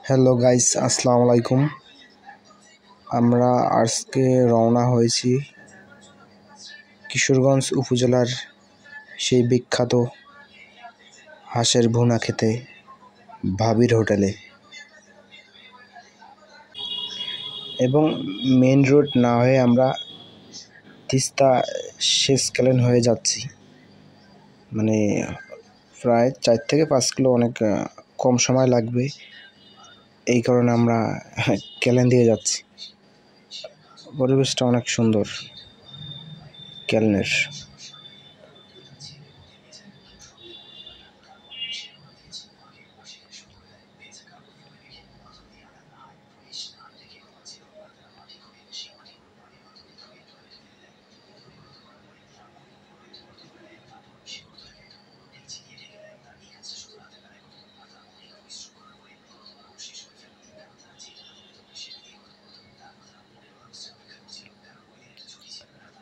Hello guys, আসসালামু আলাইকুম। আমরা আজকে রওনা হয়েছি কিশোরগঞ্জ উপজেলার সেই বিখ্যাত হাঁসের ভুনা খেতে ভাবির হোটেলে, এবং মেন রোড না হয়ে আমরা তিস্তা সেচ ক্যানেল হয়ে যাচ্ছি। মানে প্রায় 4 থেকে 5 কিলো, অনেক কম সময় লাগবে। এই কারণে আমরা ক্যানেল দিয়ে যাচ্ছি। পরিবেশটা অনেক সুন্দর ক্যানেলের।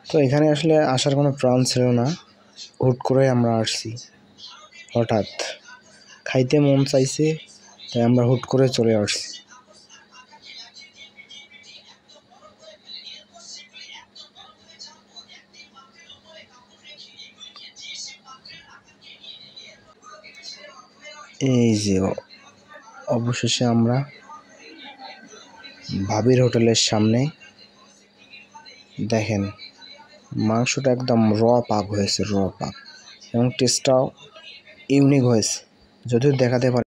তো এখানে আসলে আসার কোনো প্ল্যান ছিল না, হুট করে আমরা আসছি। হঠাৎ খাইতে মন চাইছে, তাই আমরা হুট করে চলে আসছি। এই যে অবশেষে আমরা ভাবির হোটেলের সামনে। দেখেন, মাংসটা একদম পাক হয়েছে, পাক, এবং টেস্টটাও ইউনিক হয়েছে, যদিও দেখাতে পারি।